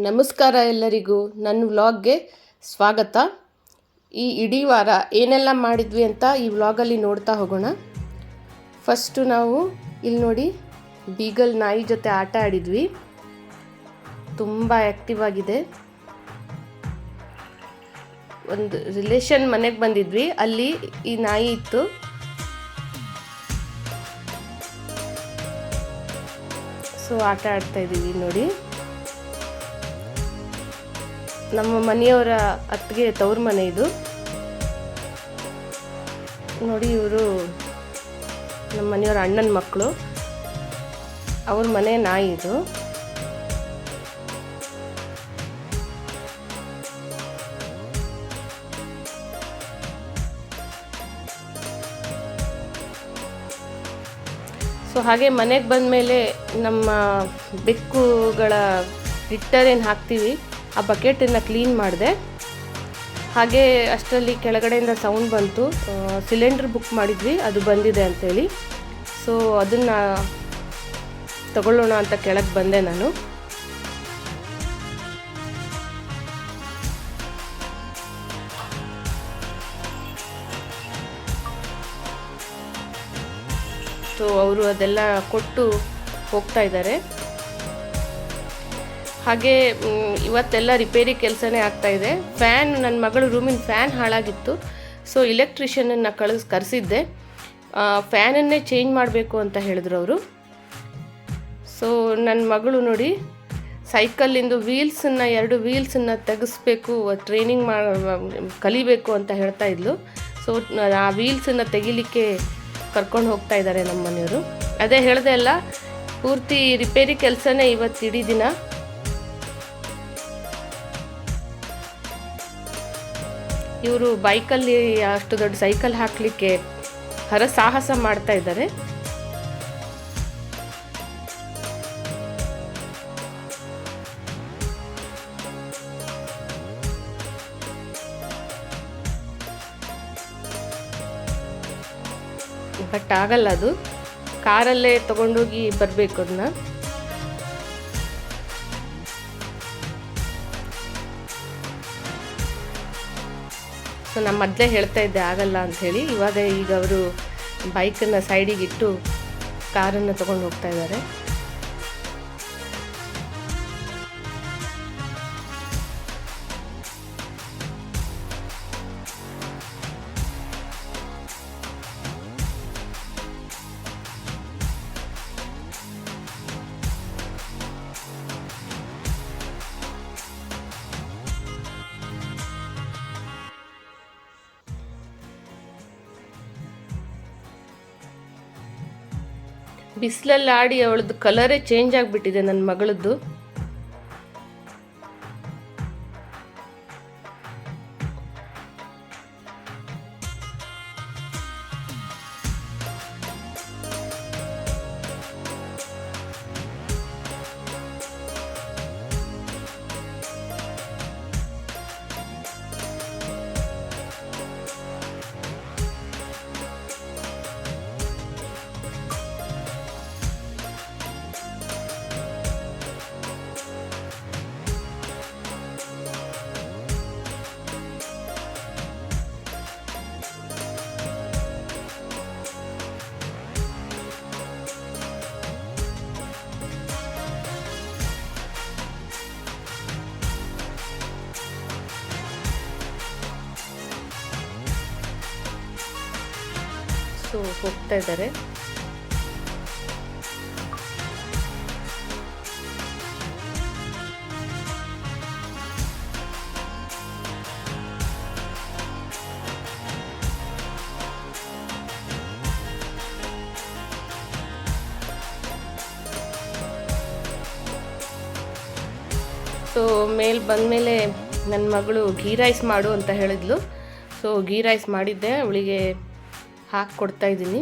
ನಮಸ್ಕಾರ ಎಲ್ಲರಿಗೂ ನನ್ನ ವ್ಲಾಗ್ಗೆ ಸ್ವಾಗತ. ಈ ಇಡೀ ವಾರ ಏನೆಲ್ಲ ಮಾಡಿದ್ವಿ ಅಂತ ಈ ವ್ಲಾಗಲ್ಲಿ ನೋಡ್ತಾ ಹೋಗೋಣ. ಫಸ್ಟು ನಾವು ಇಲ್ಲಿ ನೋಡಿ ಬೀಗಲ್ ನಾಯಿ ಜೊತೆ ಆಟ ಆಡಿದ್ವಿ. ತುಂಬ ಆ್ಯಕ್ಟಿವ್ ಆಗಿದೆ. ಒಂದು ರಿಲೇಷನ್ ಮನೆಗೆ ಬಂದಿದ್ವಿ, ಅಲ್ಲಿ ಈ ನಾಯಿ ಇತ್ತು. ಸೊ ಆಟ ಆಡ್ತಾ ಇದ್ದೀವಿ ನೋಡಿ. ನಮ್ಮ ಮನೆಯವರ ಅತ್ತಿಗೆ ತವ್ರ ಮನೆ ಇದು ನೋಡಿ. ಇವರು ನಮ್ಮ ಮನೆಯವರ ಅಣ್ಣನ ಮಕ್ಕಳು, ಅವ್ರ ಮನೆ ನಾಯಿ ಇದು. ಸೊ ಹಾಗೆ ಮನೆಗೆ ಬಂದಮೇಲೆ ನಮ್ಮ ಬೆಕ್ಕುಗಳ ಲಿಟ್ಟರ್ ಏನು ಹಾಕ್ತೀವಿ ಆ ಬಕೆಟನ್ನು ಕ್ಲೀನ್ ಮಾಡಿದೆ. ಹಾಗೆ ಅಷ್ಟರಲ್ಲಿ ಕೆಳಗಡೆಯಿಂದ ಸೌಂಡ್ ಬಂತು, ಸಿಲಿಂಡ್ರ್ ಬುಕ್ ಮಾಡಿದ್ವಿ, ಅದು ಬಂದಿದೆ ಅಂಥೇಳಿ. ಸೊ ಅದನ್ನು ತಗೊಳ್ಳೋಣ ಅಂತ ಕೆಳಗೆ ಬಂದೆ ನಾನು. ಸೊ ಅವರು ಅದೆಲ್ಲ ಕೊಟ್ಟು ಹೋಗ್ತಾ ಇದ್ದಾರೆ. ಹಾಗೆ ಇವತ್ತೆಲ್ಲ ರಿಪೇರಿ ಕೆಲಸನೇ ಆಗ್ತಾಯಿದೆ. ಫ್ಯಾನ್, ನನ್ನ ಮಗಳು ರೂಮಿನ ಫ್ಯಾನ್ ಹಾಳಾಗಿತ್ತು. ಸೊ ಇಲೆಕ್ಟ್ರಿಷಿಯನನ್ನು ಕರೆಸಿದ್ದೆ. ಫ್ಯಾನನ್ನೇ ಚೇಂಜ್ ಮಾಡಬೇಕು ಅಂತ ಹೇಳಿದ್ರು ಅವರು. ಸೊ ನನ್ನ ಮಗಳು ನೋಡಿ ಸೈಕಲ್ಲಿಂದು ವೀಲ್ಸನ್ನು, 2 ವೀಲ್ಸನ್ನು ತೆಗೆಸ್ಬೇಕು, ಟ್ರೈನಿಂಗ್ ಕಲಿಬೇಕು ಅಂತ ಹೇಳ್ತಾ ಇದ್ಲು. ಸೊ ಆ ವೀಲ್ಸನ್ನು ತೆಗಿಲಿಕ್ಕೆ ಕರ್ಕೊಂಡು ಹೋಗ್ತಾ ಇದ್ದಾರೆ ನಮ್ಮ ಮನೆಯವರು. ಅದೇ ಹೇಳಿದೆ ಅಲ್ಲ, ಪೂರ್ತಿ ರಿಪೇರಿ ಕೆಲಸನೇ ಇವತ್ತು ಇಡೀ ದಿನ. ಇವರು ಬೈಕಲ್ಲಿ ಅಷ್ಟು ದೊಡ್ಡ ಸೈಕಲ್ ಹಾಕಲಿಕ್ಕೆ ಹರಸಾಹಸ ಮಾಡ್ತಾ ಇದ್ದಾರೆ. ಬಟ್ ಆಗಲ್ಲ, ಅದು ಕಾರಲ್ಲೇ ತಗೊಂಡೋಗಿ ಬರಬೇಕು ಅದನ್ನ. ಸೊ ನಾನು ಮೊದಲೇ ಹೇಳ್ತಾ ಇದ್ದೆ ಆಗಲ್ಲ ಅಂಥೇಳಿ. ಈಗ ಅವರು ಬೈಕನ್ನು ಸೈಡಿಗೆ ಇಟ್ಟು ಕಾರನ್ನು ತೊಗೊಂಡು ಹೋಗ್ತಾ ಇದ್ದಾರೆ. ಬಿಸಿಲಲ್ಲಿ ಆಡಿ ಅವಳದ್ದು ಕಲರೇ ಚೇಂಜ್ ಆಗಿಬಿಟ್ಟಿದೆ ನನ್ನ ಮಗಳದ್ದು. ಸೊ ಹೋಗ್ತಾ ಇದ್ದಾರೆ. ಸೊ ಮೇಲೆ ಬಂದಮೇಲೆ ನನ್ನ ಮಗಳು ಗೀ ರೈಸ್ ಮಾಡು ಅಂತ ಹೇಳಿದ್ಲು. ಸೊ ಗೀ ರೈಸ್ ಮಾಡಿದ್ದೆ, ಅವಳಿಗೆ ಹಾಕಿ ಕೊಡ್ತಾ ಇದ್ದೀನಿ.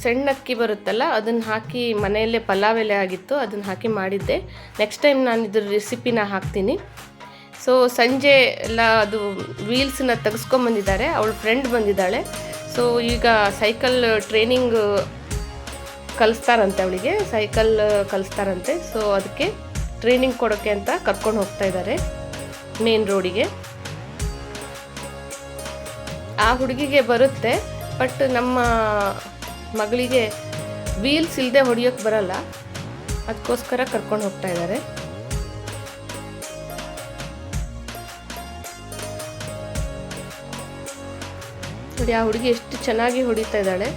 ಸಣ್ಣ ಅಕ್ಕಿ ಬರುತ್ತಲ್ಲ, ಅದನ್ನು ಹಾಕಿ ಮನೆಯಲ್ಲೇ ಪಲಾವ್ ಎಲೆ ಆಗಿತ್ತು, ಅದನ್ನು ಹಾಕಿ ಮಾಡಿದ್ದೆ. ನೆಕ್ಸ್ಟ್ ಟೈಮ್ ನಾನು ಇದ್ರ ರೆಸಿಪಿನ ಹಾಕ್ತೀನಿ. ಸೊ ಸಂಜೆ ಎಲ್ಲ ಅದು ವೀಲ್ಸನ್ನ ತೆಗೆಸ್ಕೊಂಬಂದಿದ್ದಾರೆ, ಅವಳ ಫ್ರೆಂಡ್ ಬಂದಿದ್ದಾಳೆ. ಸೊ ಈಗ ಸೈಕಲ್ ಟ್ರೈನಿಂಗ್ ಕಲಿಸ್ತಾರಂತೆ, ಅವಳಿಗೆ ಸೈಕಲ್ ಕಲಿಸ್ತಾರಂತೆ. ಸೊ ಅದಕ್ಕೆ ಟ್ರೈನಿಂಗ್ ಕೊಡೋಕ್ಕೆ ಅಂತ ಕರ್ಕೊಂಡು ಹೋಗ್ತಾ ಇದ್ದಾರೆ ಮೇನ್ ರೋಡಿಗೆ. ಆ ಹುಡುಗಿಗೆ ಬರುತ್ತೆ, ಬಟ್ ನಮ್ಮ ಮಗಳಿಗೆ ವೀಲ್ಸ್ ಇಲ್ಲದೆ ಹೊಡಿಯೋಕ್ಕೆ ಬರಲ್ಲ, ಅದಕ್ಕೋಸ್ಕರ ಕರ್ಕೊಂಡು ಹೋಗ್ತಾ ಇದ್ದಾರೆ. ನೋಡಿ ಆ ಹುಡುಗಿ ಎಷ್ಟು ಚೆನ್ನಾಗಿ ಹೊಡಿತಾ ಇದ್ದಾಳೆ.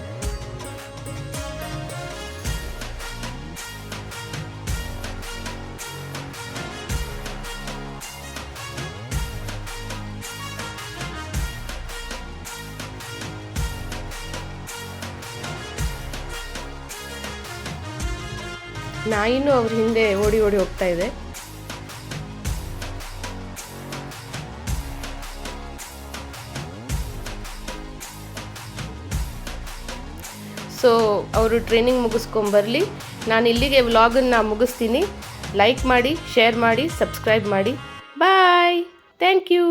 ನಾಯಿನೂ ಅವ್ರ ಹಿಂದೆ ಓಡಿ ಓಡಿ ಹೋಗ್ತಾ ಇದೆ. ಸೊ ಅವರು ಟ್ರೈನಿಂಗ್ ಮುಗಿಸ್ಕೊಂಬರಲಿ. ನಾನು ಇಲ್ಲಿಗೆ ವ್ಲಾಗನ್ನು ಮುಗಿಸ್ತೀನಿ. ಲೈಕ್ ಮಾಡಿ, ಶೇರ್ ಮಾಡಿ, ಸಬ್ಸ್ಕ್ರೈಬ್ ಮಾಡಿ. ಬಾಯ್. Thank you.